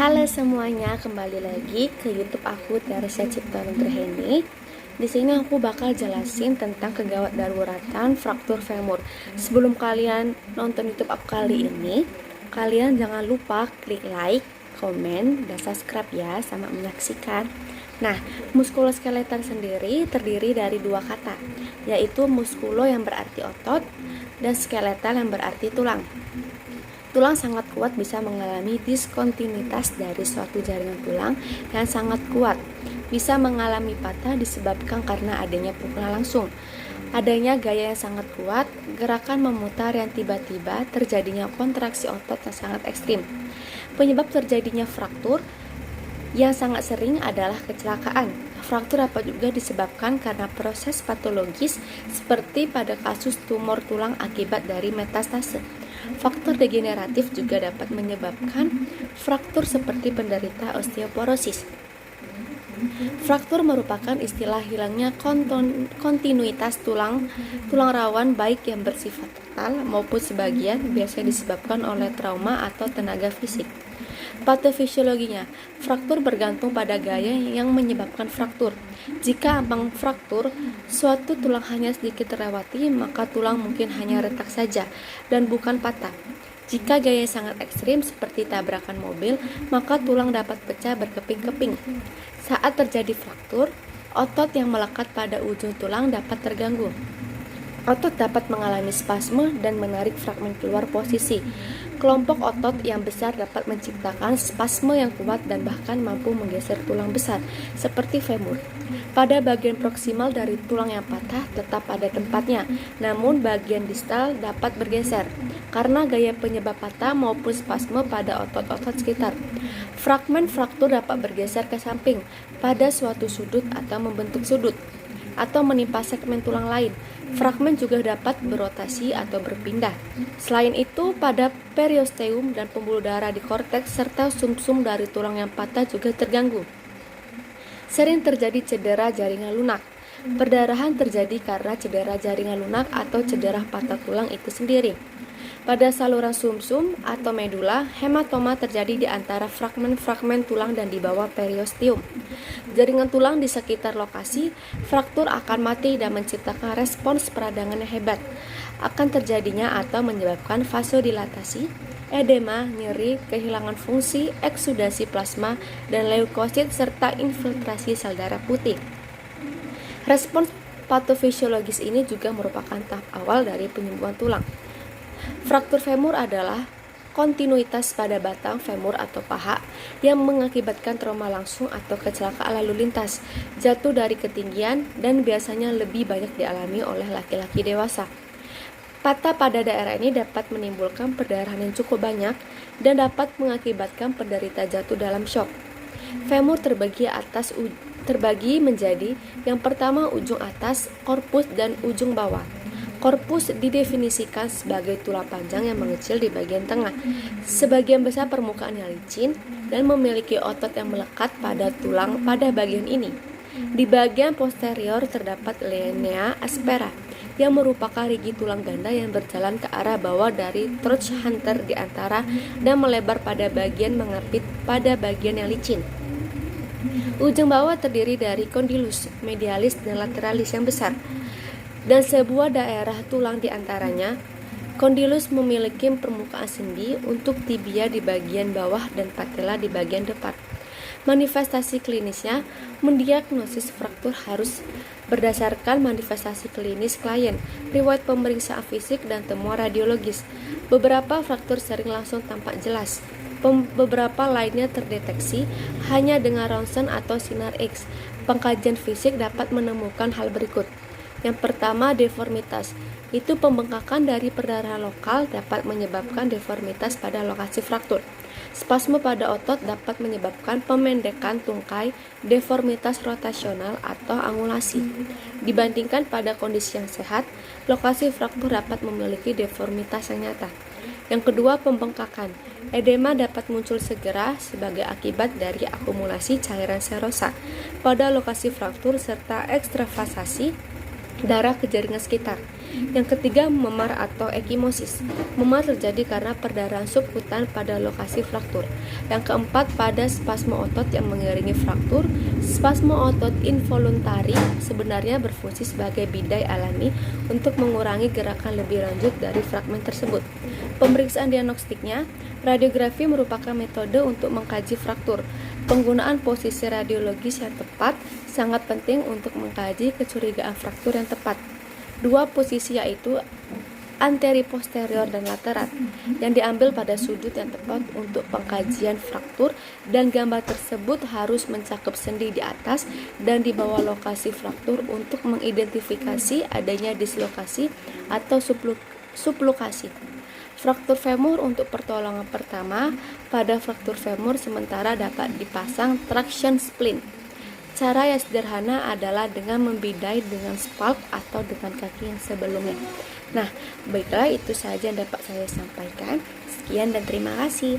Halo semuanya, kembali lagi ke YouTube aku Teresia Cipta Nugraheni. Di sini aku bakal jelasin tentang kegawat daruratan fraktur femur. Sebelum kalian nonton YouTube aku kali ini, kalian jangan lupa klik like, komen, dan subscribe ya, sama menyaksikan. Nah, muskuloskeletal sendiri terdiri dari dua kata, yaitu muskulo yang berarti otot dan skeletal yang berarti tulang. Tulang sangat kuat bisa mengalami diskontinuitas dari suatu jaringan tulang yang sangat kuat. Bisa mengalami patah disebabkan karena adanya pukulan langsung. Adanya gaya yang sangat kuat, gerakan memutar yang tiba-tiba, terjadinya kontraksi otot yang sangat ekstrim. Penyebab terjadinya fraktur yang sangat sering adalah kecelakaan. Fraktur dapat juga disebabkan karena proses patologis seperti pada kasus tumor tulang akibat dari metastase. Faktor degeneratif juga dapat menyebabkan fraktur seperti penderita osteoporosis. Fraktur merupakan istilah hilangnya kontinuitas tulang rawan baik yang bersifat total maupun sebagian, biasanya disebabkan oleh trauma atau tenaga fisik. Patofisiologinya, fraktur bergantung pada gaya yang menyebabkan fraktur. Jika ambang fraktur, suatu tulang hanya sedikit terlewati, maka tulang mungkin hanya retak saja dan bukan patah. Jika gaya sangat ekstrim seperti tabrakan mobil, maka tulang dapat pecah berkeping-keping. Saat terjadi fraktur, otot yang melekat pada ujung tulang dapat terganggu. Otot dapat mengalami spasme dan menarik fragmen keluar posisi. Kelompok otot yang besar dapat menciptakan spasme yang kuat dan bahkan mampu menggeser tulang besar, seperti femur. Pada bagian proksimal dari tulang yang patah tetap pada tempatnya, namun bagian distal dapat bergeser karena gaya penyebab patah maupun spasme pada otot-otot sekitar. Fragmen fraktur dapat bergeser ke samping pada suatu sudut atau membentuk sudut atau menimpa segmen tulang lain. Fragmen juga dapat berotasi atau berpindah. Selain itu, pada periosteum dan pembuluh darah di korteks serta sumsum dari tulang yang patah juga terganggu. Sering terjadi cedera jaringan lunak. Perdarahan terjadi karena cedera jaringan lunak atau cedera patah tulang itu sendiri. Pada saluran sumsum atau medula, hematoma terjadi di antara fragmen-fragmen tulang dan di bawah periosteum. Jaringan tulang di sekitar lokasi fraktur akan mati dan menciptakan respons peradangan yang hebat. Akan terjadinya atau menyebabkan vasodilatasi, edema, nyeri, kehilangan fungsi, eksudasi plasma, dan leukosit serta infiltrasi sel darah putih. Respons patofisiologis ini juga merupakan tahap awal dari penyembuhan tulang. Fraktur femur adalah kontinuitas pada batang femur atau paha yang mengakibatkan trauma langsung atau kecelakaan lalu lintas, jatuh dari ketinggian, dan biasanya lebih banyak dialami oleh laki-laki dewasa. Patah pada daerah ini dapat menimbulkan perdarahan yang cukup banyak dan dapat mengakibatkan penderita jatuh dalam shock. Femur terbagi menjadi yang pertama ujung atas, korpus, dan ujung bawah. Korpus didefinisikan sebagai tulang panjang yang mengecil di bagian tengah. Sebagian besar permukaannya licin dan memiliki otot yang melekat pada tulang pada bagian ini. Di bagian posterior terdapat linea aspera yang merupakan rigi tulang ganda yang berjalan ke arah bawah dari trochanter di antara dan melebar pada bagian mengapit pada bagian yang licin. Ujung bawah terdiri dari condylus, medialis, dan lateralis yang besar, dan sebuah daerah tulang di antaranya. Condylus memiliki permukaan sendi untuk tibia di bagian bawah dan patella di bagian depan. Manifestasi klinisnya, mendiagnosis fraktur harus berdasarkan manifestasi klinis klien, riwayat pemeriksaan fisik, dan temuan radiologis. Beberapa fraktur sering langsung tampak jelas. Beberapa lainnya terdeteksi hanya dengan ronsen atau sinar X. Pengkajian fisik dapat menemukan hal berikut. Yang pertama, deformitas. Itu pembengkakan dari perdarahan lokal dapat menyebabkan deformitas pada lokasi fraktur. Spasme pada otot dapat menyebabkan pemendekan tungkai, deformitas rotasional atau angulasi. Dibandingkan pada kondisi yang sehat, lokasi fraktur dapat memiliki deformitas yang nyata. Yang kedua, pembengkakan. Edema dapat muncul segera sebagai akibat dari akumulasi cairan serosa pada lokasi fraktur serta ekstravasasi darah ke jaringan sekitar. Yang ketiga, memar atau ekimosis. Memar terjadi karena perdarahan subkutan pada lokasi fraktur. Yang keempat, pada spasme otot yang mengiringi fraktur. Spasme otot involuntari sebenarnya berfungsi sebagai bidai alami untuk mengurangi gerakan lebih lanjut dari fragmen tersebut. Pemeriksaan diagnostiknya, radiografi merupakan metode untuk mengkaji fraktur. Penggunaan posisi radiologis yang tepat sangat penting untuk mengkaji kecurigaan fraktur yang tepat. Dua posisi yaitu anteri posterior dan lateral yang diambil pada sudut yang tepat untuk pengkajian fraktur, dan gambar tersebut harus mencakup sendi di atas dan di bawah lokasi fraktur untuk mengidentifikasi adanya dislokasi atau sublokasi. Fraktur femur untuk pertolongan pertama, pada fraktur femur sementara dapat dipasang traction splint. Cara yang sederhana adalah dengan membidai dengan spalk atau dengan kaki yang sebelumnya. Nah, baiklah, itu saja yang dapat saya sampaikan. Sekian dan terima kasih.